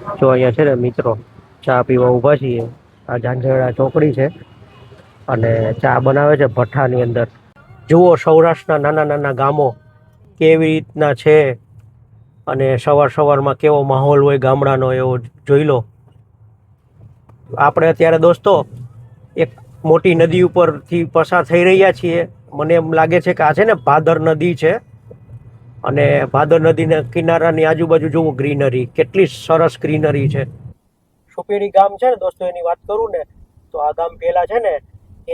જો અહીંયા છે ને મિત્રો ચા પીવા ઊભા છીએ. આ ઝાંઝરડા ચોકડી છે અને ચા બનાવે છે ભઠ્ઠાની અંદર. જુઓ સૌરાષ્ટ્રના નાના નાના ગામો કેવી રીતના છે અને સવાર સવારમાં કેવો માહોલ હોય ગામડાનો એવો જોઈ લો. આપણે અત્યારે દોસ્તો એક મોટી નદી ઉપરથી પસાર થઈ રહ્યા છીએ. મને એમ લાગે છે કે આ છે ને ભાદર નદી છે અને ભાદર નદીના કિનારાની આજુબાજુ જુઓ ગ્રીનરી, કેટલી સરસ ગ્રીનરી છે. સુપેરી ગામ છે ને દોસ્તો, એની વાત કરું ને તો આ ગામ પહેલા છે ને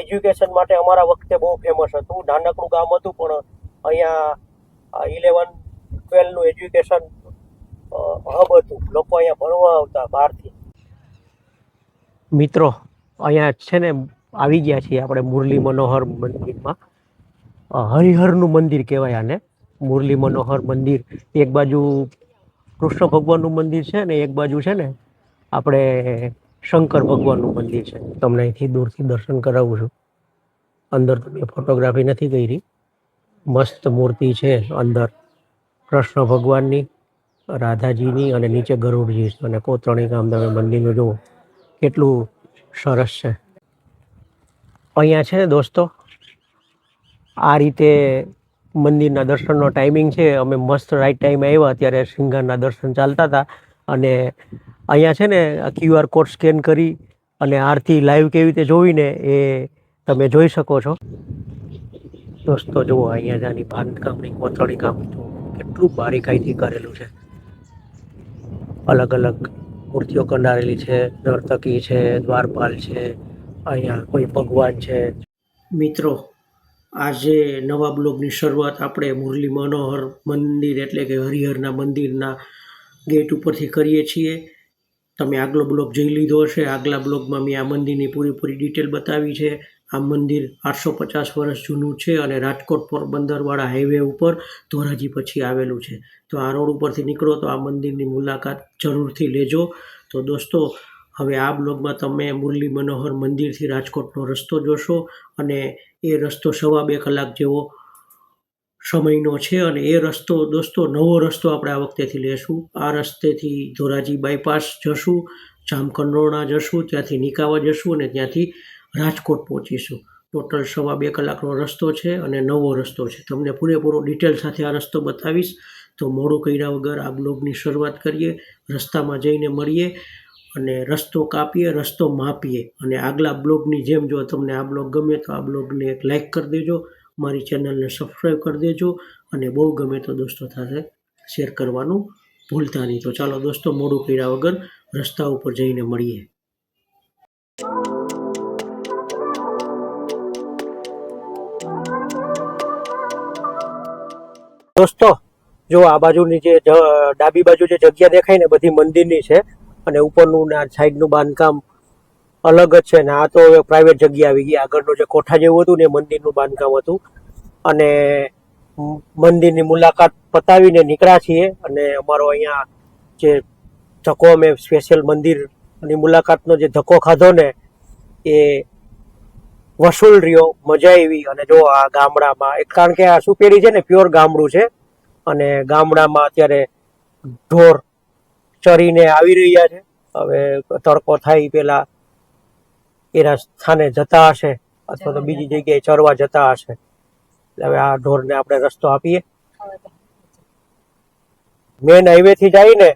એજ્યુકેશન માટે અમારા વખતે બહુ ફેમસ હતું. નાનકડું ગામ હતું પણ અહીંયા 11-12નું એજ્યુકેશન હબ હતું. લોકો અહીંયા ભણવા આવતા બહારથી. મિત્રો અહીંયા છે ને આવી ગયા છીએ આપણે મુરલી મનોહર મંદિરમાં. હરિહરનું મંદિર કહેવાય આને, મુરલી મનોહર મંદિર. એક બાજુ કૃષ્ણ ભગવાનનું મંદિર છે ને એક બાજુ છે ને આપણે શંકર ભગવાનનું મંદિર છે. તમને અહીંથી દૂરથી દર્શન કરાવું છું. અંદર તો મેં ફોટોગ્રાફી નથી કરી. મસ્ત મૂર્તિ છે અંદર કૃષ્ણ ભગવાનની, રાધાજીની અને નીચે ગરુડજી અને કોતરણી કામ. તમે મંદિરનું જુઓ કેટલું સરસ છે. અહીંયા છે ને દોસ્તો આ રીતે મંદિરના દર્શનનો ટાઈમિંગ છે. અમે મસ્ત રાઈટ ટાઈમે આવ્યા ત્યારે શૃંગારના દર્શન ચાલતા હતા અને અહીંયા છે ને QR કોડ સ્કેન કરી અને આરતી લાઈવ કેવી રીતે જોઈને એ તમે જોઈ શકો છો. દોસ્તો જુઓ અહીંયા જાની બાંધકામની કોતરણી કામ કેટલું બારીકાઈથી કરેલું છે. અલગ અલગ મૂર્તિઓ કંડારેલી છે, નર્તકી છે, દ્વારપાલ છે, અહીંયા કોઈ ભગવાન છે. મિત્રો આજે નવા બ્લોગની શરૂઆત આપણે મુરલી મનોહર મંદિર એટલે કે હરિહરના મંદિરના ગેટ ઉપરથી કરીએ છીએ. તમે આગલો બ્લોગ જોઈ લીધો હશે. આગલા બ્લોગમાં મેં આ મંદિરની પૂરી ડિટેલ બતાવી છે. આ મંદિર 850 વર્ષ જૂનું છે અને રાજકોટ પોરબંદરવાળા હાઈવે ઉપર ધોરાજી પછી આવેલું છે. તો આ રોડ ઉપરથી નીકળો તો આ મંદિરની મુલાકાત જરૂરથી લેજો. તો દોસ્તો હવે આ બ્લોગમાં તમે મુરલી મનોહર મંદિરથી રાજકોટનો રસ્તો જોશો અને એ રસ્તો 2.5 કલાક જેવો સમયનો છે અને એ રસ્તો દોસ્તો નવો રસ્તો આપણે આ વખતેથી લેશું. આ રસ્તેથી ધોરાજી બાયપાસ જશું, જામકંડોરણા જશું, ત્યાંથી નિકાવા જશું અને ત્યાંથી રાજકોટ પહોંચીશું. ટોટલ 2.5 કલાકનો રસ્તો છે અને નવો રસ્તો છે. તમને પૂરેપૂરો ડિટેલ સાથે આ રસ્તો બતાવીશ. તો મોડું કર્યા વગર આ બ્લોગની શરૂઆત કરીએ. રસ્તામાં જઈને મળીએ અને રસ્તો કાપીએ, રસ્તો માપીએ. અને આગલા બ્લોગની જેમ જો તમને આ બ્લોગ ગમે તો આ બ્લોગને એક લાઈક કરી દેજો, મારી ચેનલને સબસ્ક્રાઈબ કરી દેજો અને બહુ ગમે તો દોસ્તો સાથે શેર કરવાનું ભૂલતા નહીં. તો ચાલો દોસ્તો મોડું કર્યા વગર રસ્તા ઉપર જઈને મળીએ. દોસ્તો જો આ બાજુની જે ડાબી બાજુ જે જગ્યા દેખાય ને બધી મંદિરની છે અને ઉપરનું ને સાઈડનું બાંધકામ અલગ જ છે ને આ તો હવે પ્રાઇવેટ જગ્યા આવી ગઈ. આગળનું જે કોઠા જેવું હતું ને મંદિરનું બાંધકામ હતું અને મંદિરની મુલાકાત પતાવીને નીકળ્યા છીએ અને અમારો અહીંયા જે ધક્કો અમે સ્પેશિયલ મંદિરની મુલાકાતનો જે ધક્કો ખાધો ને એ વસૂલ રહ્યો. મજા આવી. અને જો આ ગામડામાં એક કારણ કે આ સુપેરી છે ને પ્યોર ગામડું છે અને ગામડામાં અત્યારે ઢોર ચરીને આવી રહ્યા છે. હવે તડકો થાય પેલા એના સ્થાને જતા હશે અથવા તો બીજી જગ્યાએ ચરવા જતા હશે. હવે આ ઢોરને આપણે રસ્તો આપીએ. મેન હાઈવે થી જઈને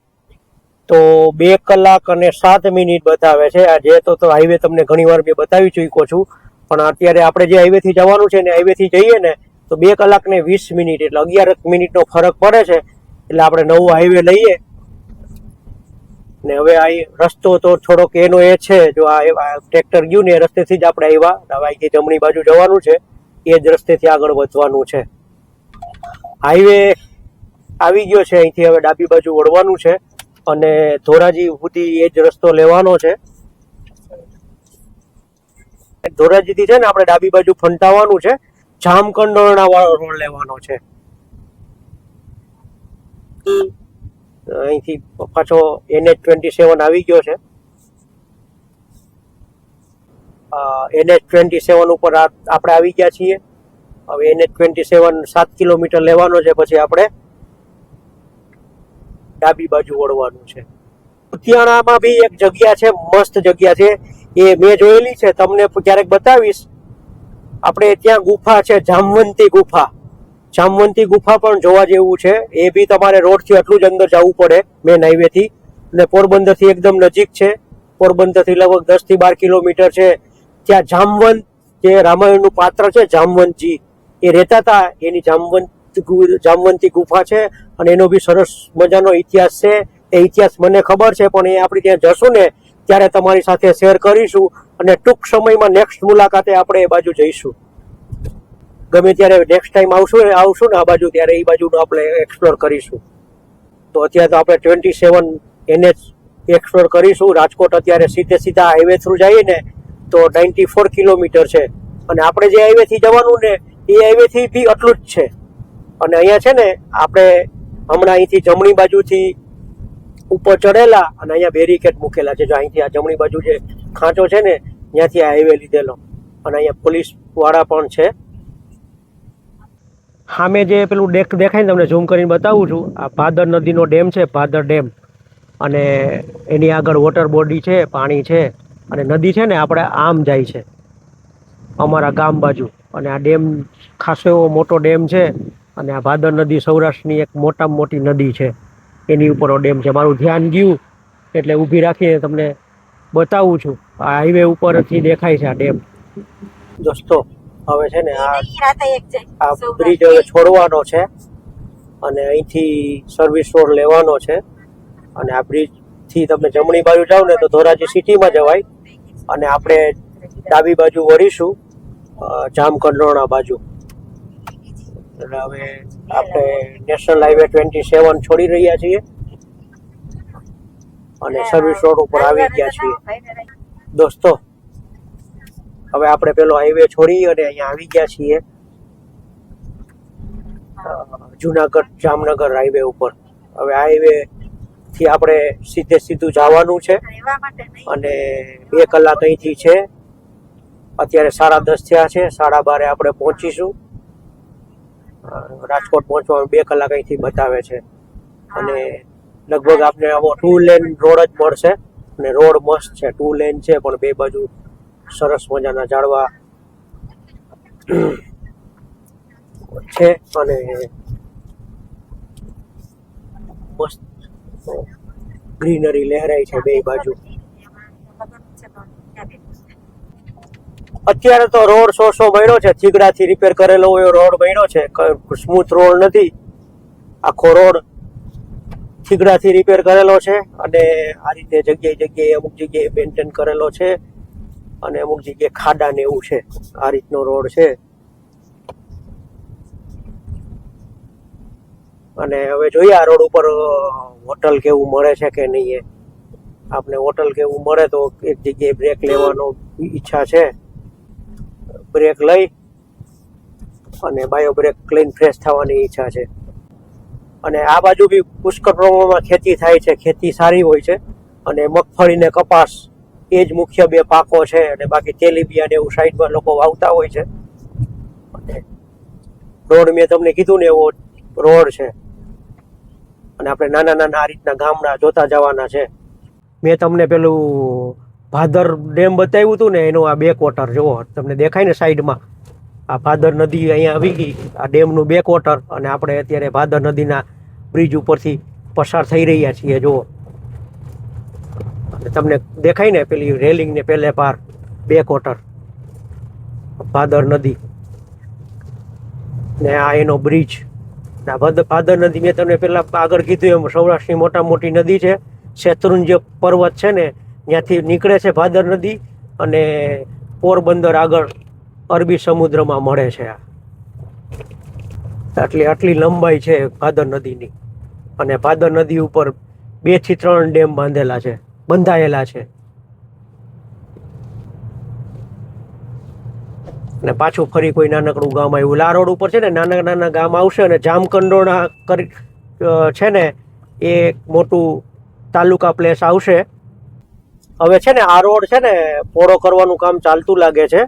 તો 2 કલાક અને 7 મિનિટ બતાવે છે. આ જે તો હાઈવે તમને ઘણી વાર મેં બતાવી ચૂક્યો છું પણ અત્યારે આપણે જે હાઈવે થી જવાનું છે ને હાઈવે થી જઈએ ને તો 2 કલાક ને 20 મિનિટ એટલે 11 મિનિટનો ફરક પડે છે. એટલે આપણે નવો હાઈવે લઈએ ને હવે આ રસ્તો તો થોડોક એનો એ છે. જો આ ટ્રેક્ટર ગયું ને એ રસ્તેથી જ આપણે આવ્યા. હવે અહીંથી જમણી બાજુ જવાનું છે, એ જ રસ્તેથી આગળ વધવાનું છે. હાઈવે આવી ગયો છે. અહીંથી હવે ડાબી બાજુ વળવાનું છે અને ધોરાજી સુધી એ જ રસ્તો લેવાનો છે. ધોરાજીથી છે ને આપણે ડાબી બાજુ ફંટાવાનું છે, જામકંડોરણા વાળો રોડ લેવાનો છે. અહીંથી પાછો NH27 આવી ગયો છે. NH27 ઉપર આપણે આવી ગયા છીએ. હવે NH27 7 કિલોમીટર લેવાનો છે, પછી આપણે ડાબી બાજુ વળવાનું છે. કુતિયાણામાં બી એક જગ્યા છે, મસ્ત જગ્યા છે, એ મેં જોયેલી છે, તમને ક્યારેક બતાવીશ. આપણે ત્યાં ગુફા છે, જામવંતી ગુફા. જામવંતી ગુફા પણ જોવા જેવું છે. એ બી તમારે રોડથી આટલું જ અંદર જવું પડે મેન હાઈવેથી, અને પોરબંદરથી એકદમ નજીક છે. પોરબંદરથી લગભગ 10 થી 12 કિલોમીટર છે. ત્યાં જામવંત, જે રામાયણનું પાત્ર છે જામવંતજી, એ રહેતા હતા, એની જામવંતી ગુફા છે. અને એનો બી સરસ મજાનો ઇતિહાસ છે. એ ઇતિહાસ મને ખબર છે, પણ એ આપણે ત્યાં જશું ને ત્યારે તમારી સાથે શેર કરીશું. અને ટૂંક સમયમાં નેક્સ્ટ મુલાકાતે આપણે એ બાજુ જઈશું. ગમે ત્યારે નેક્સ્ટ ટાઈમ આવશું ને આ બાજુ, ત્યારે એ બાજુનું આપણે એક્સપ્લોર કરીશું. તો અત્યારે તો આપણે 27 NH એક્સપ્લોર કરીશું. રાજકોટ અત્યારે સીધા હાઈવે થ્રુ જઈએ ને તો 94 કિલોમીટર છે. અને આપણે જે હાઈવેથી જવાનું ને એ હાઈવેથી બી આટલું જ છે. અને અહીંયા છે ને આપણે હમણાં અહીંથી જમણી બાજુથી ઉપર ચડેલા, અને અહીંયા બેરિકેડ મૂકેલા છે. જો અહીંથી આ જમણી બાજુ જે ખાંચો છે ને ત્યાંથી આ હાઈવે લીધેલો, અને અહીંયા પોલીસ વાળા પણ છે. સામે જે પેલું ડેક દેખાય ને, તમને ઝૂમ કરીને બતાવું છું. આ ભાદર નદીનો ડેમ છે, ભાદર ડેમ. અને એની આગળ વોટર બોડી છે, પાણી છે. અને નદી છે ને આપણે આમ જાય છે અમારા ગામ બાજુ. અને આ ડેમ ખાસો એવો મોટો ડેમ છે. અને આ ભાદર નદી સૌરાષ્ટ્રની એક મોટામાં મોટી નદી છે, એની ઉપર ડેમ છે. મારું ધ્યાન ગયું એટલે ઊભી રાખીને તમને બતાવું છું. આ હાઈવે ઉપરથી દેખાય છે આ ડેમ. દોસ્તો, હવે છે ને આ બ્રિજ હવે છોડવાનો છે, અને અહીંથી સર્વિસ રોડ લેવાનો છે. અને આ બ્રિજથી તમે જમણી બાજુ જાઓ ને તો ધોરાજી સિટીમાં જવાય, અને આપણે ડાબી બાજુ વળીશું જામકંડોરણા બાજુ. એટલે હવે આપણે નેશનલ હાઈવે 27 છોડી રહ્યા છીએ અને સર્વિસ રોડ ઉપર આવી ગયા છીએ. દોસ્તો, હવે આપણે પેલો હાઈવે છોડી અને અહીંયા આવી ગયા છીએ જુનાગઢ જામનગર હાઈવે ઉપર. હવે આ હાઈવે થી આપણે સીધું જવાનું છે, અને 2 કલાક અહીંથી છે. અત્યારે 10:30 થયા છે, 12:30 આપણે પહોંચીશું. રાજકોટ પહોંચવામાં 2 કલાક અહીંથી બતાવે છે. અને લગભગ આપણે આવો 2 લેન રોડ જ મળશે. અને રોડ મસ્ત છે, 2 લેન છે, પણ 2 બાજુ સરસ મજાના ઝાડવા છે. અને મસ્ત ગ્રીનરી લહેરાય છે 2 બાજુ. અત્યારે તો રોડ સો બન્યો છે, થીગડાથી રિપેર કરેલો હોય રોડ બન્યો છે. સ્મૂથ રોડ નથી, આખો રોડ થીગડાથી રિપેર કરેલો છે. અને આ રીતે જગ્યાએ અમુક જગ્યાએ મેન્ટેન કરેલો છે, અને અમુક જગ્યાએ ખાડા ને એવું છે. આ રીતનો રોડ છે. અને હવે જોઈએ આ રોડ ઉપર હોટલ કેવું મળે છે કે નહીં. આપણે હોટલ કેવું મળે તો એક જગ્યાએ બ્રેક લેવાનો ઈચ્છા છે. બ્રેક લઈ અને બાયો બ્રેક લઈને ફ્રેશ થવાની ઈચ્છા છે. અને આ બાજુ બી પુષ્કળ પ્રમાણમાં ખેતી થાય છે, ખેતી સારી હોય છે. અને મગફળી ને કપાસ એ જ મુખ્ય 2 પાકો છે. અને બાકી તેલીબિયા ને એવું સાઈડમાં લોકો વાવતા હોય છે. અને રોડ મેં તમને કીધું ને એવો રોડ છે. અને આપણે નાના આ રીતના ગામડા જોતા જવાના છે. મેં તમને પેલું ભાદર ડેમ બતાવ્યું હતું ને, એનું આ બેકવોટર જુઓ, તમને દેખાય ને સાઈડમાં. આ ભાદર નદી અહીંયા આવી ગઈ, આ ડેમનું બેકવોટર. અને આપણે અત્યારે ભાદર નદીના બ્રિજ ઉપરથી પસાર થઈ રહ્યા છીએ જુઓ. અને તમને દેખાય ને પેલી રેલિંગ ને પેલે પાર બેકવોટર ભાદર નદી ને આ એનો બ્રિજ. ભાદર નદી મેં તમને પેલા આગળ કીધું એમ સૌરાષ્ટ્રની મોટી નદી છે. શેત્રુંજય પર્વત છે ને ત્યાંથી નીકળે છે ભાદર નદી, અને પોરબંદર આગળ અરબી સમુદ્રમાં મળે છે. આટલી લંબાઈ છે ભાદર નદીની. અને ભાદર નદી ઉપર 2 થી 3 ડેમ બંધાયેલા છે. અને પાછું ફરી કોઈ નાનકડું ગામ આવ્યું. આ રોડ ઉપર છે ને નાના ગામ આવશે. અને જામકંડોરણા છે ને એ મોટું તાલુકા પ્લેસ આવશે. હવે છે ને આ રોડ છે ને પોળો કરવાનું કામ ચાલતું લાગે છે.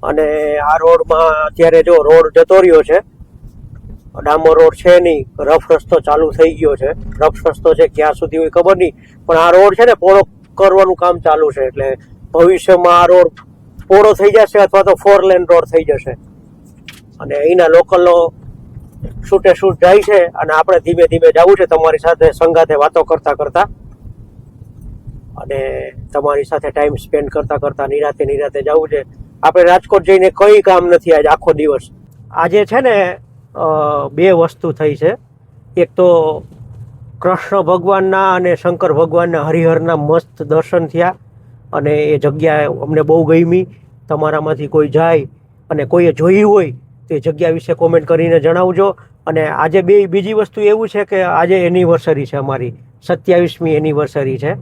અને આ રોડમાં અત્યારે જો રોડ જતો રહ્યો છે, ડામર રોડ છે નહીં, રફ રસ્તો ચાલુ થઈ ગયો છે. રફ રસ્તો છે ક્યાં સુધી હોય ખબર નહીં, પણ આ રોડ છે ને પહોળો કરવાનું કામ ચાલુ છે. એટલે ભવિષ્યમાં આ રોડ પહોળો થઈ જશે અથવા તો 4 લેન રોડ થઈ જશે. અને અહીંના લોકલો શૂટે શૂટ જાય છે અને આપણે ધીમે ધીમે જવું છે તમારી સાથે સંગાથે વાતો કરતા કરતા અને તમારી સાથે ટાઈમ સ્પેન્ડ કરતા કરતા નિરાતે જવું છે. આપણે રાજકોટ જઈને કંઈ કામ નથી આજે આખો દિવસ. આજે છે ને 2 વસ્તુ થઈ છે. એક તો કૃષ્ણ ભગવાનના અને શંકર ભગવાનના હરિહરના મસ્ત દર્શન થયા અને એ જગ્યા અમને બહુ ગમી. તમારામાંથી કોઈ જાય અને કોઈએ જોઈ હોય તો એ જગ્યા વિશે કોમેન્ટ કરીને જણાવજો. અને આજે બીજી વસ્તુ એવું છે કે આજે એનિવર્સરી છે, અમારી 27મી એનિવર્સરી છે,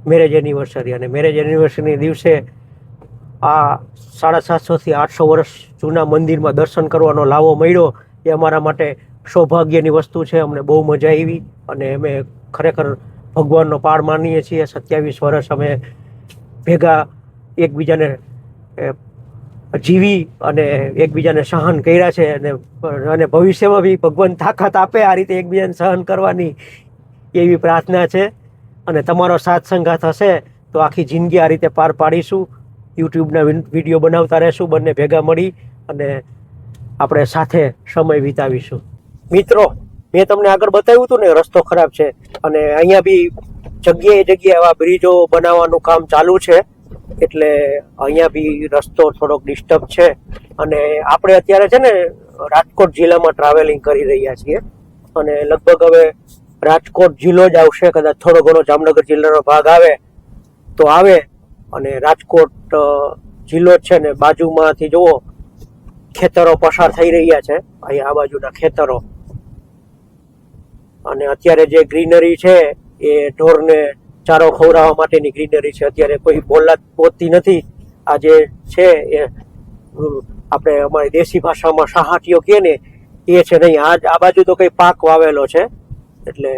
મેરેજ એનિવર્સરી. અને મેરેજ એનિવર્સરીના દિવસે આ 750 થી 800 વર્ષ જૂના મંદિરમાં દર્શન કરવાનો લાવો મળ્યો. એ અમારા માટે સૌભાગ્યની વસ્તુ છે. અમને બહુ મજા આવી અને અમે ખરેખર ભગવાનનો પાળ માનીએ છીએ. 27 વર્ષ અમે ભેગા એકબીજાને જીવી અને એકબીજાને સહન કર્યા છે. અને ભવિષ્યમાં બી ભગવાન તાકાત આપે આ રીતે એકબીજાને સહન કરવાની એવી પ્રાર્થના છે. અને તમારો સાથ સંગાથ હશે તો આખી જિંદગી આ રીતે પાર પાડીશું. યુટ્યુબના વિડીયો બનાવતા રહેશું બંને ભેગા મળી અને આપણે સાથે સમય વિતાવીશું. મિત્રો, મેં તમને આગળ બતાવ્યું હતું ને રસ્તો ખરાબ છે અને અહીંયા બી જગ્યાએ આવા બ્રિજો બનાવવાનું કામ ચાલુ છે. એટલે અહીંયા બી રસ્તો થોડોક ડિસ્ટર્બ છે. અને આપણે અત્યારે છે ને રાજકોટ જિલ્લામાં ટ્રાવેલિંગ કરી રહ્યા છીએ અને લગભગ હવે રાજકોટ જિલ્લો જ આવશે. કદાચ થોડો ઘણો જામનગર જિલ્લાનો ભાગ આવે તો આવે. અને રાજકોટ જિલ્લો જ છે ને બાજુમાંથી જુઓ ખેતરો પસાર થઈ રહ્યા છે, અહીંયા આ બાજુના ખેતરો. અને અત્યારે જે ગ્રીનરી છે એ ઢોરને ચારો ખવડાવવા માટેની ગ્રીનરી છે. અત્યારે કોઈ બોલાત પોતી નથી. આ જે છે એ આપણે અમારી દેશી ભાષામાં સહાટીઓ કહે ને એ છે નહીં. આ બાજુ તો કંઈ પાક વાવેલો છે એટલે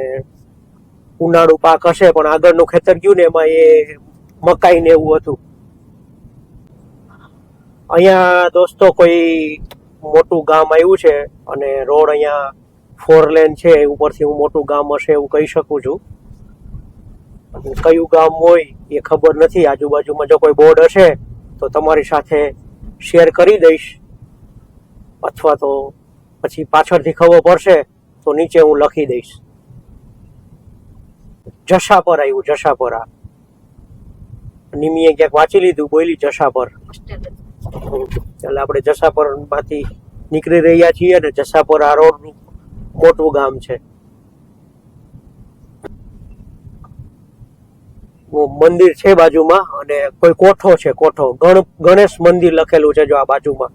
ઉનાળુ પાક હશે, પણ આગળનું ખેતર ગયું ને એમાં એ મકાઈ ને એવું હતું. અહીંયા દોસ્તો કોઈ મોટું ગામ આવ્યું છે અને રોડ અહીંયા 4 લેન છે. ઉપરથી હું મોટું ગામ હશે એવું કહી શકું છું. કયું ગામ હોય એ ખબર નથી. આજુબાજુમાં જો કોઈ બોર્ડ હશે તો તમારી સાથે શેર કરી દઈશ, અથવા તો પછી પાછળથી ખબર પડશે તો નીચે હું લખી દઈશ. જશાપર આવ્યું, જશાપરા. નિમીએ ક્યાંક વાંચી લીધું, બોલી જશાપર. એટલે આપણે જશાપર માંથી નીકળી રહ્યા છીએ અને જશાપર આ રોડનું મોટું ગામ છે. મંદિર છે બાજુમાં અને કોઈ કોઠો છે, કોઠો ગણેશ મંદિર લખેલું છે જો આ બાજુમાં.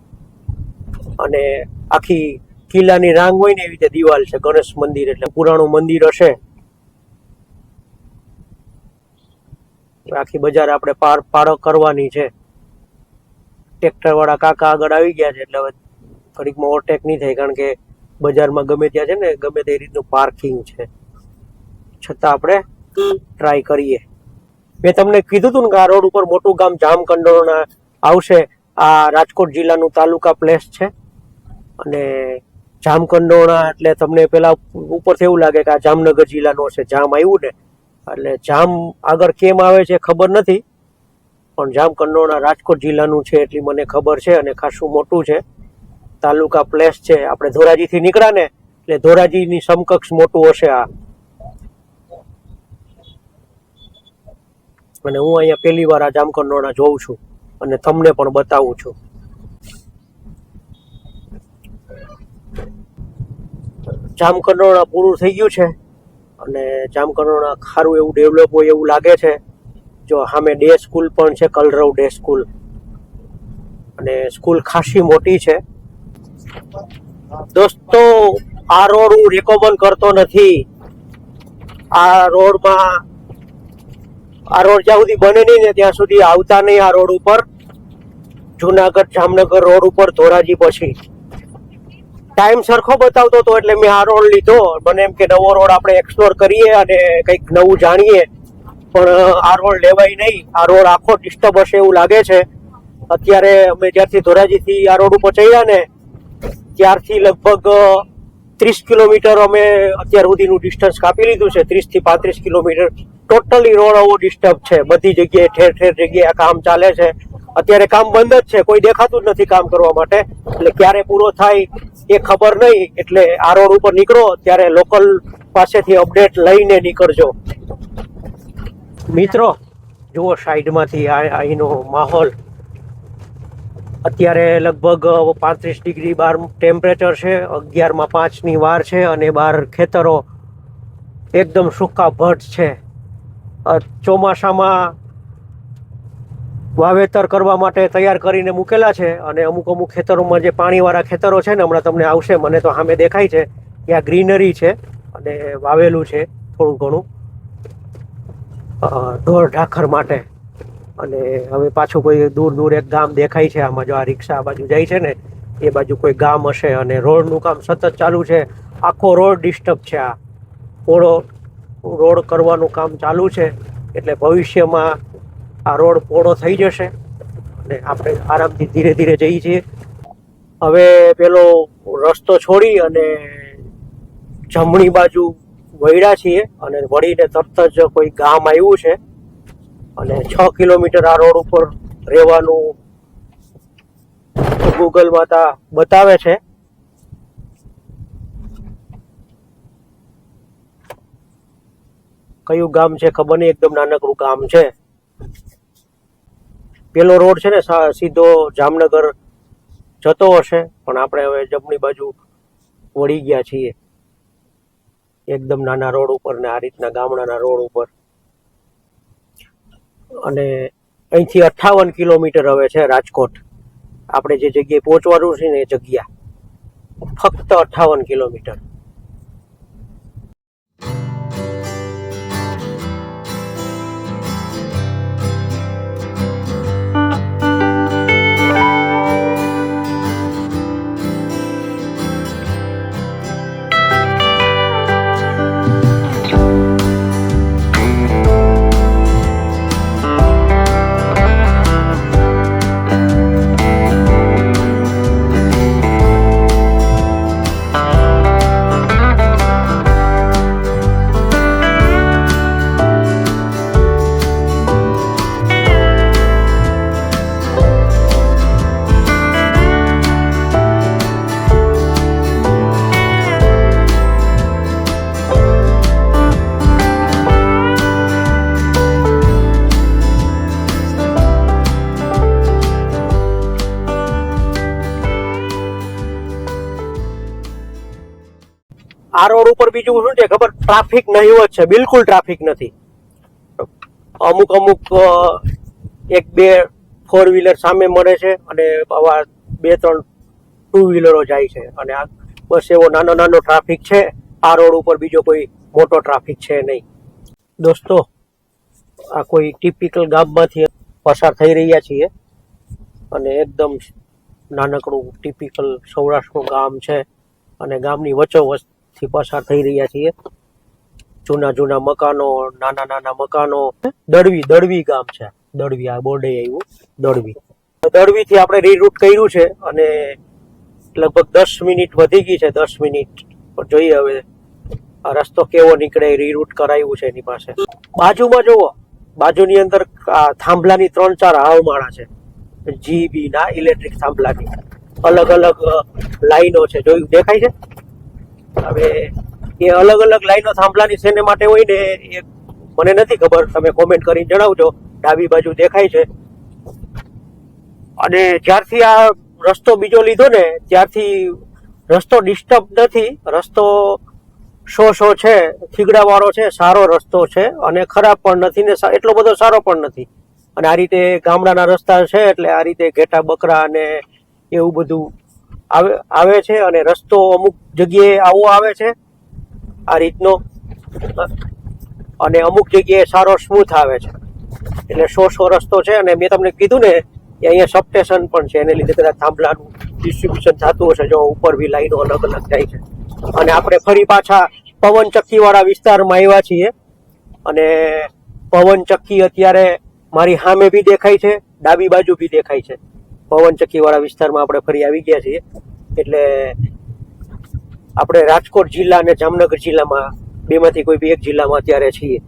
અને આખી કિલ્લાની રાંગ હોય ને એવી રીતે દિવાલ છે. ગણેશ મંદિર એટલે પુરાણું મંદિર હશે. આખી બજાર આપણે પાડો કરવાની છે. ટ્રેક્ટર વાળા કાકા આગળ આવી ગયા છે એટલે હવે ઘડીકમાં ઓવરટેક નહીં થાય, કારણ કે બજારમાં ગમે ત્યાં છે ને ગમે તે રીતનું પાર્કિંગ છે. છતાં આપણે ટ્રાય કરીએ. મેં તમને કીધું હતું ને કે આ રોડ ઉપર મોટું ગામ જામકંડોરણા આવશે. આ રાજકોટ જિલ્લાનું તાલુકા પ્લેસ છે. અને જામકંડોરણા એટલે તમને પેલા ઉપરથી એવું લાગે કે આ જામનગર જિલ્લાનું હશે. જામ આવ્યું ને એટલે જામ આગળ કેમ આવે છે ખબર નથી, પણ જામકંડોરણા રાજકોટ જિલ્લાનું છે એટલી મને ખબર છે. અને ખાસું મોટું છે, તાલુકા પ્લેસ છે. આપણે ધોરાજીથી નીકળ્યા ને એટલે ધોરાજીની સમકક્ષ મોટું હશે આ. અને હું અહીંયા પહેલી વાર આ જામકંડોરણા જોઉં છું અને તમને પણ બતાવું છું. જામકંડોરણા પૂરું થઈ ગયું છે અને જામકંડોરણા સારું એવું ડેવલપ હોય એવું લાગે છે. જો સામે ડે સ્કૂલ પણ છે, કલરવ ડે સ્કૂલ. અને સ્કૂલ ખાસી મોટી છે. દોસ્તો, આ રોડ હું રેકોમેન્ડ કરતો નથી. આ રોડ જ્યાં સુધી બને નહીં ને ત્યાં સુધી આવતા નહીં આ રોડ ઉપર. જુનાગઢ જામનગર રોડ ઉપર ધોરાજી પછી ટાઈમ સરખો બતાવતો હતો એટલે મેં આ રોડ લીધો. મને એમ કે નવો રોડ આપણે એક્સપ્લોર કરીએ અને કંઈક નવું જાણીએ, પણ આ રોડ લેવાય નહીં. આ રોડ આખો ડિસ્ટર્બ હશે એવું લાગે છે. અત્યારે અમે જ્યારથી ધોરાજીથી આ રોડ ઉપર ચડ્યા ને ત્યારથી લગભગ 30 કિલોમીટર અમે અત્યાર સુધીનું ડિસ્ટન્સ કાપી લીધું છે. 30 થી 35 કિલોમીટર ટોટલી રોડ આવો ડિસ્ટર્બ છે. બધી જગ્યાએ ઠેર ઠેર જગ્યાએ કામ ચાલે છે. અત્યારે કામ બંધ જ છે, કોઈ દેખાતું જ નથી કામ કરવા માટે. એટલે ક્યારે પૂરો થાય એ ખબર નહીં. એટલે આ રોડ ઉપર નીકળો ત્યારે લોકલ પાસેથી અપડેટ લઈને નીકળજો. મિત્રો જુઓ સાઈડમાંથી અહીંનો માહોલ. અત્યારે લગભગ 35 ડિગ્રી બહાર ટેમ્પરેચર છે. 11માં 5ની વાર છે અને બહાર ખેતરો એકદમ સૂકા ભટ્ટ છે. ચોમાસામાં વાવેતર કરવા માટે તૈયાર કરીને મૂકેલા છે અને અમુક ખેતરોમાં જે પાણીવાળા ખેતરો છે ને, હમણાં તમને આવશે, મને તો સામે દેખાય છે, ત્યાં ગ્રીનરી છે અને વાવેલું છે થોડું ઘણું ઢોર ઢાખર માટે. અને હવે પાછું કોઈ દૂર એક ગામ દેખાય છે. આમાં જો આ રિક્ષા આ બાજુ જાય છે ને, એ બાજુ કોઈ ગામ હશે. અને રોડનું કામ સતત ચાલુ છે. આખો રોડ ડિસ્ટર્બ છે. આ પોળો રોડ કરવાનું કામ ચાલુ છે. એટલે ભવિષ્યમાં આ રોડ પોળો થઈ જશે અને આપણે આરામથી ધીરે ધીરે જઈએ છીએ. હવે પેલો રસ્તો છોડી અને જમણી બાજુ વળ્યા છીએ અને વળીને તરત જ કોઈ ગામ આવ્યું છે. અને 6 કિલોમીટર આ રોડ ઉપર રહેવાનું ગૂગલમાં બતાવે છે. કયું ગામ છે ખબર નહીં, એકદમ નાનકડું ગામ છે. પેલો રોડ છે ને સીધો જામનગર જતો હશે, પણ આપણે હવે જમણી બાજુ વળી ગયા છીએ એકદમ નાના રોડ ઉપર ને આ રીતના ગામડાના રોડ ઉપર. અને અહીંથી 58 કિલોમીટર હવે છે રાજકોટ. આપણે જે જગ્યાએ પહોંચવાનું છે ને એ જગ્યા ફક્ત 58 કિલોમીટર. આ રોડ ઉપર બીજું શું છે ખબર? ટ્રાફિક નહિવત છે, બિલકુલ ટ્રાફિક નથી. અમુક 1-2 4 વ્હીલર સામે મળે છે અને આવા 2-3 2 વ્હીલરો જાય છે. અને આ બસ એવો નાનો ટ્રાફિક છે આ રોડ ઉપર. બીજો કોઈ મોટો ટ્રાફિક છે નહીં. દોસ્તો, આ કોઈ ટિપિકલ ગામમાંથી પસાર થઈ રહ્યા છીએ અને એકદમ નાનકડું ટિપિકલ સૌરાષ્ટ્રનું ગામ છે અને ગામની વચ્ચોવચ્ચ થી પસાર થઈ રહ્યા છીએ. જૂના મકાનો, નાના મકાનો. દળવી ગામ છે. દળવી, આ બોર્ડે આવ્યું દળવી થી આપણે રીરૂટ કર્યું છે અને લગભગ 10 મિનિટ વધી ગઈ છે. 10 મિનિટ જોઈએ હવે આ રસ્તો કેવો નીકળે. રીરૂટ કરાવ્યું છે એની પાસે. બાજુમાં જુઓ, બાજુની અંદર થાંભલાની 3-4 હાવમાળા છે. જીબી ના ઇલેક્ટ્રિક થાંભલાની અલગ લાઈનો છે. જોયું, દેખાય છે? હવે એ અલગ લાઈનો થાંભલાની શેને માટે હોય ને એ મને નથી ખબર. તમે કોમેન્ટ કરીને જણાવજો. ડાબી બાજુ દેખાય છે. અને જ્યારથી આ રસ્તો બીજો લીધો ને ત્યારથી રસ્તો ડિસ્ટર્બ નથી. રસ્તો શો છે, થીગડા વાળો છે, સારો રસ્તો છે અને ખરાબ પણ નથી ને એટલો બધો સારો પણ નથી. અને આ રીતે ગામડાના રસ્તા છે એટલે આ રીતે ઘેટા બકરા અને એવું બધું આવે છે. અને રસ્તો અમુક જગ્યાએ આવો આવે છે આ રીતનો, અને અમુક જગ્યાએ સારો સ્મૂથ આવે છે. એટલે શો રસ્તો છે. અને મેં તમને કીધું ને કે અહીંયા સબસ્ટેશન પણ છે, એને લીધે કદાચ થાંભલાનું ડિસ્ટ્રીબ્યુશન થતું હશે. જો ઉપર બી લાઈનો અલગ જાય છે. અને આપણે ફરી પાછા પવનચક્કી વાળા વિસ્તારમાં આવ્યા છીએ. અને પવનચક્કી અત્યારે મારી સામે બી દેખાય છે, ડાબી બાજુ બી દેખાય છે. પવનચક્કી વાળા વિસ્તારમાં આપણે ફરી આવી ગયા છીએ. એટલે આપણે રાજકોટ જિલ્લા અને જામનગર જિલ્લામાં બેમાંથી કોઈ બી એક જિલ્લામાં અત્યારે છીએ.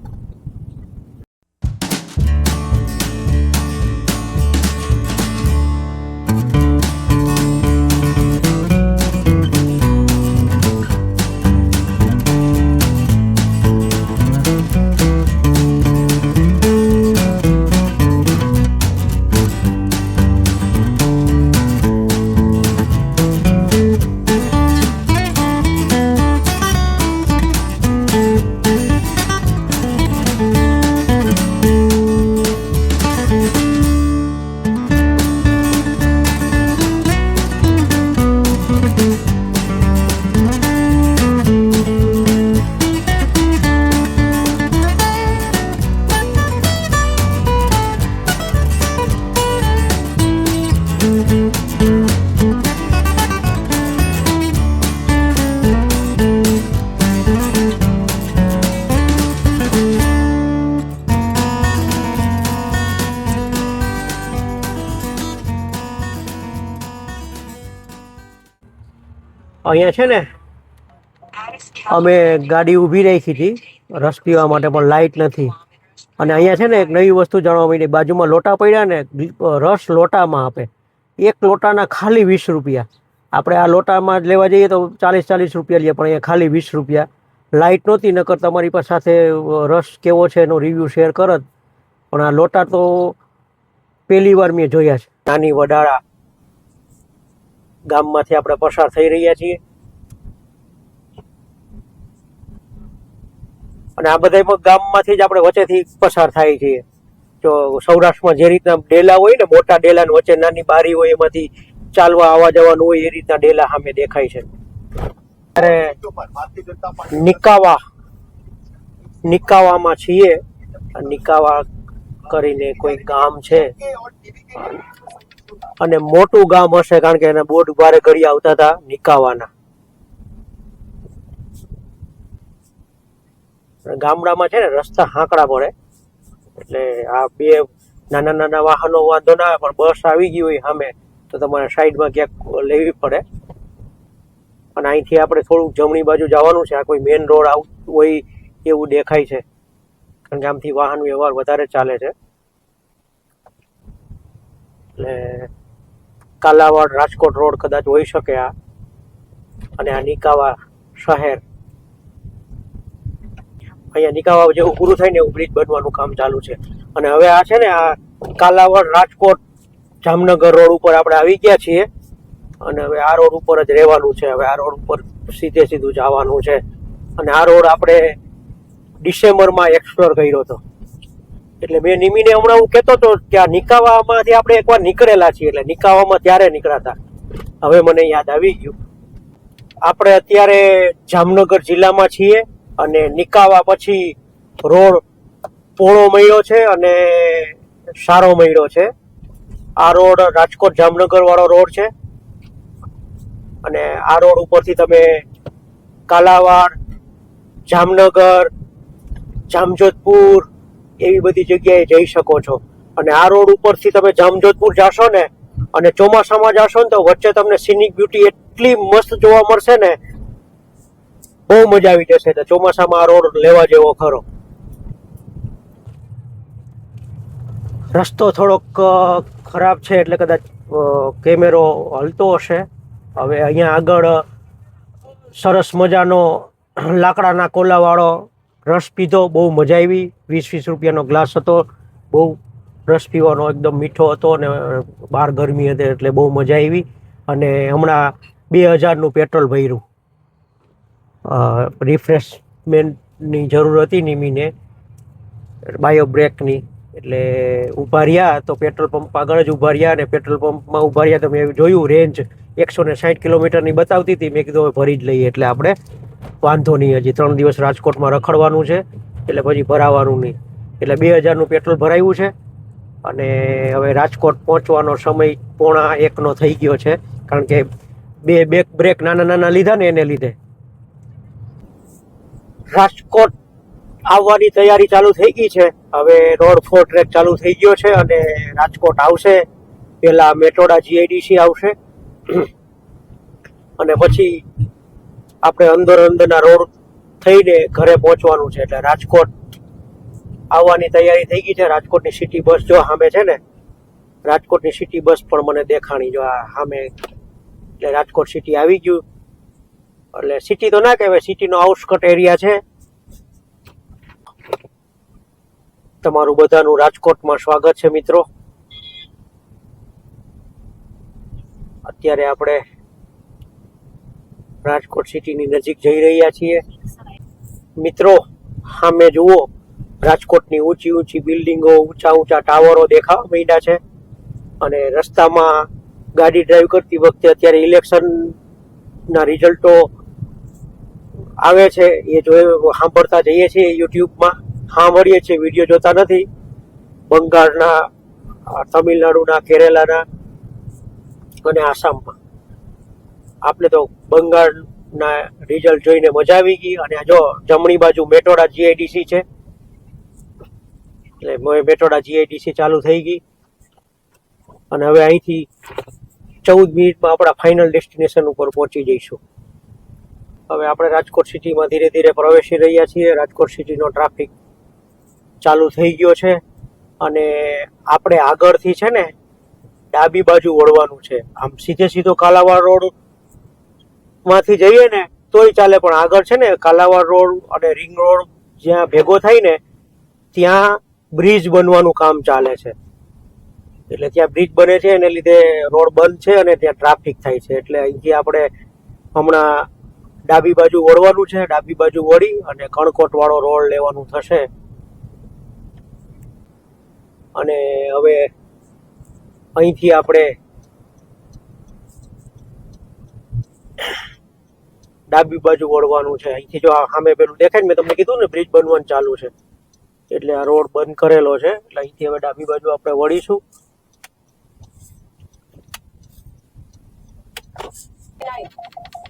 અહીંયા છે ને અમે ગાડી ઊભી રાખી હતી રસ પીવા માટે, પણ લાઇટ નથી. અને અહીંયા છે ને એક નવી વસ્તુ જાણવા મળી, બાજુમાં લોટા પડ્યા ને, રસ લોટામાં આપે. એક લોટાના ખાલી 20 રૂપિયા. આપણે આ લોટામાં જ લેવા જઈએ તો 40 રૂપિયા લઈએ, પણ અહીંયા ખાલી 20 રૂપિયા. લાઇટ નહોતી, નકર તમારી પાસે સાથે રસ કેવો છે એનો રિવ્યૂ શેર કરત. પણ આ લોટા તો પહેલી વાર મેં જોયા છે. નાની વડાળા ગામમાંથી આપણે પસાર થઈ રહ્યા છીએ. અને આ બધા પણ ગામમાંથી જ આપણે વચ્ચેથી પસાર થાય છીએ. જો સૌરાષ્ટ્રમાં જે રીતના ડેલા હોય ને, મોટા ડેલાની વચ્ચે નાની બારી હોય, એમાંથી ચાલવા આવવા જવાનું હોય, એ રીતના ડેલા સામે દેખાય છે. અરે નિકાવામાં છીએ. નિકાવા કરીને કોઈ ગામ છે, અને મોટું ગામ હશે, કારણ કે એના બોર્ડ બારે ઘડી આવતા હતા નિકાવાના. ગામડામાં છે ને રસ્તા હાંકડા પડે, એટલે આ બે નાના નાના વાહનો વાંધો ના આવે, પણ બસ આવી ગઈ હોય સામે તો તમારે સાઈડમાં ક્યાંક લેવી પડે. અને અહીંથી આપણે થોડુંક જમણી બાજુ જવાનું છે. આ કોઈ મેઇન રોડ હોય એવું દેખાય છે, કારણ કે આમથી વાહન વ્યવહાર વધારે ચાલે છે. એટલે કાલાવાડ રાજકોટ રોડ કદાચ હોઈ શકે આ. અને આ નિકાવા શહેર, અહીંયા નિકાવા જેવું પૂરું થાય ને એવું બ્રિજ બનવાનું કામ ચાલુ છે. અને હવે આ છે ને આ કાલાવાડ રાજકોટ જામનગર રોડ ઉપર આપણે આવી ગયા છીએ. અને હવે આ રોડ ઉપર જ રહેવાનું છે. હવે આ રોડ ઉપર સીધે સીધું જવાનું છે. અને આ રોડ આપણે ડિસેમ્બરમાં એક્સપ્લોર કર્યો હતો. એટલે મેં નિમીને હમણાં હું કહેતો હતો કે આ નિકાવામાંથી આપણે એકવાર નીકળેલા છીએ. એટલે નિકાવામાં ત્યારે નીકળાતા, હવે મને યાદ આવી ગયું. આપણે અત્યારે જામનગર જિલ્લામાં છીએ, અને નિકાવા પછી રોડ પોળો મળ્યો છે અને સારો મળ્યો છે. આ રોડ રાજકોટ જામનગર વાળો રોડ છે. અને આ રોડ ઉપરથી તમે કાલાવાડ, જામનગર, જામજોધપુર એવી બધી જગ્યાએ જઈ શકો છો. અને આ રોડ ઉપરથી તમે જામજોધપુર જાશો ને, અને ચોમાસામાં જાશો ને, તો વચ્ચે તમને સિનિક બ્યુટી એટલી મસ્ત જોવા મળશે ને, બહુ મજા આવી જશે. તો ચોમાસામાં આ રોડ લેવા જેવો ખરો. રસ્તો થોડોક ખરાબ છે, એટલે કદાચ કેમેરો હલતો હશે. હવે અહીંયા આગળ સરસ મજાનો લાકડાના કોલાવાળો રસ પીધો, બહુ મજા આવી. 20 રૂપિયાનો ગ્લાસ હતો, બહુ રસ પીવાનો એકદમ મીઠો હતો, અને બહાર ગરમી હતી એટલે બહુ મજા આવી. અને હમણાં 2000નું પેટ્રોલ ભર્યું. રિફ્રેશમેન્ટની જરૂર હતી નિમીને, બાયો બ્રેકની. એટલે ઊભા રહ્યા તો પેટ્રોલ પંપ આગળ જ ઊભા રહ્યા. અને પેટ્રોલ પંપમાં ઊભા રહ્યા તો મેં જોયું રેન્જ 160 કિલોમીટરની બતાવતી હતી. મેં કીધું ભરી જ લઈએ, એટલે આપણે વાંધો નહીં. હજી 3 દિવસ રાજકોટમાં રખડવાનું છે, એટલે પછી ભરાવાનું નહીં. એટલે 2000નું પેટ્રોલ ભરાયું છે. અને હવે રાજકોટ પહોંચવાનો સમય 1:45 થઈ ગયો છે, કારણ કે બે બ્રેક નાના નાના લીધા ને એને લીધે. રાજકોટ આવવાની તૈયારી ચાલુ થઈ ગઈ છે. હવે રોડ 4 ટ્રેક ચાલુ થઈ ગયો છે, અને રાજકોટ આવશે. પહેલા મેટોડા GIDC આવશે, અને પછી આપણે અંદરના રોડ થઈને ઘરે પહોંચવાનું છે. એટલે રાજકોટ આવવાની તૈયારી થઈ ગઈ છે. રાજકોટની સિટી બસ જો સામે છે ને, રાજકોટની સિટી બસ પણ મને દેખાણી જો આ સામે. એટલે રાજકોટ સિટી આવી ગયું. એટલે સિટી તો ના કહેવાય, સિટીનો આઉટસ્કટ એરિયા છે. તમારું બધાનું રાજકોટમાં સ્વાગત છે મિત્રો. અત્યારે આપણે રાજકોટ સિટીની નજીક જઈ રહ્યા છીએ મિત્રો. સામે જુઓ, રાજકોટની ઊંચી ઊંચી બિલ્ડિંગો, ઊંચા ઊંચા ટાવરો દેખાવા માંડ્યા છે. અને રસ્તામાં ગાડી ડ્રાઈવ કરતી વખતે અત્યારે ઇલેક્શનના રિઝલ્ટો આવે છે એ સાંભળતા જઈએ છીએ યુટ્યુબમાં, સાંભળીએ છીએ, વિડીયો જોતા નથી. બંગાળના, તમિલનાડુના, કેરેલાના અને આસામમાં. આપણે તો બંગાળના રિઝલ્ટ જોઈને મજા આવી ગઈ. અને જો જમણી બાજુ મેટોડા જીઆઈડીસી છે, એટલે મેટોડા જીઆઈડીસી ચાલુ થઈ ગઈ. અને હવે અહીંથી 14 મિનિટમાં આપણા ફાઇનલ ડેસ્ટિનેશન ઉપર પહોંચી જઈશું. હવે આપણે રાજકોટ સિટીમાં ધીરે ધીરે પ્રવેશી રહ્યા છીએ. રાજકોટ સિટીનો ટ્રાફિક ચાલુ થઈ ગયો છે. અને આપણે આગળથી છે ને ડાબી બાજુ વળવાનું છે. આમ સીધો કાલાવાડ રોડ માંથી જઈએ ને તોય ચાલે, પણ આગળ છે ને કાલાવાડ રોડ અને રિંગ રોડ જ્યાં ભેગો થાય ને ત્યાં બ્રિજ બનવાનું કામ ચાલે છે. એટલે ત્યાં બ્રિજ બને છે, એને લીધે રોડ બંધ છે અને ત્યાં ટ્રાફિક થાય છે. એટલે અહીંથી આપણે હમણાં ડાબી બાજુ વળવાનું છે. ડાબી બાજુ વળી અને કણકોટ વાળો રોડ લેવાનું થશે. અને હવે અહીંથી આપણે ડાબી બાજુ વળવાનું છે. અહીંથી જો સામે પેલું દેખાય ને, મેં તમને કીધું ને બ્રિજ બનવાનું ચાલુ છે, એટલે આ રોડ બંધ કરેલો છે. એટલે અહીંથી હવે ડાબી બાજુ આપણે વળીશું.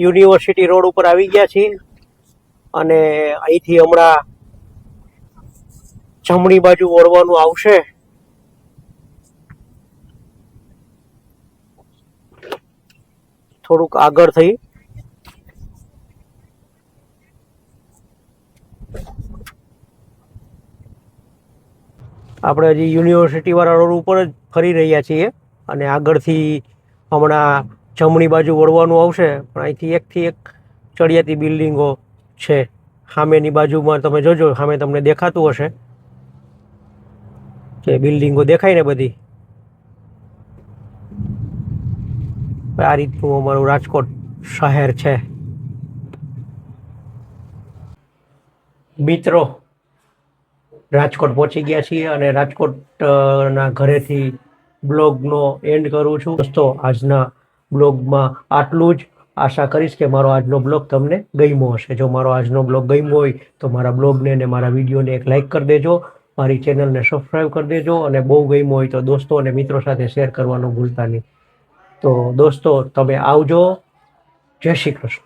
યુનિવર્સિટી રોડ ઉપર આવી ગયા છીએ. અને અહીંથી હમણાં જમણી બાજુ વળવાનું આવશે. થોડુંક આગળ થઈ આપણે હજી યુનિવર્સિટી વાળા રોડ ઉપર જ ફરી રહ્યા છીએ. અને આગળથી હમણાં જમણી બાજુ વળવાનું આવશે. પણ અહીંથી એકથી એક ચડિયાતી બિલ્ડિંગો છે. સામેની બાજુમાં તમે જોજો, સામે તમને દેખાતું હશે કે બિલ્ડિંગો દેખાય ને બધી. આ રીતનું અમારું રાજકોટ શહેર છે મિત્રો. રાજકોટ પહોંચી ગયા છીએ અને રાજકોટના ઘરેથી બ્લોગનો એન્ડ કરું છું. દોસ્તો, આજના બ્લોગમાં આટલું જ. આશા કરીશ કે મારો આજનો બ્લોગ તમને ગમ્યો હશે. જો મારો આજનો બ્લોગ ગમ્યો હોય તો મારા બ્લોગને અને મારા વિડીયોને એક લાઇક કરી દેજો. મારી ચેનલને સબસ્ક્રાઈબ કરી દેજો. અને બહુ ગમ્યો હોય તો દોસ્તો અને મિત્રો સાથે શેર કરવાનું ભૂલતા નહીં. તો દોસ્તો, તમે આવજો. જય શ્રી કૃષ્ણ.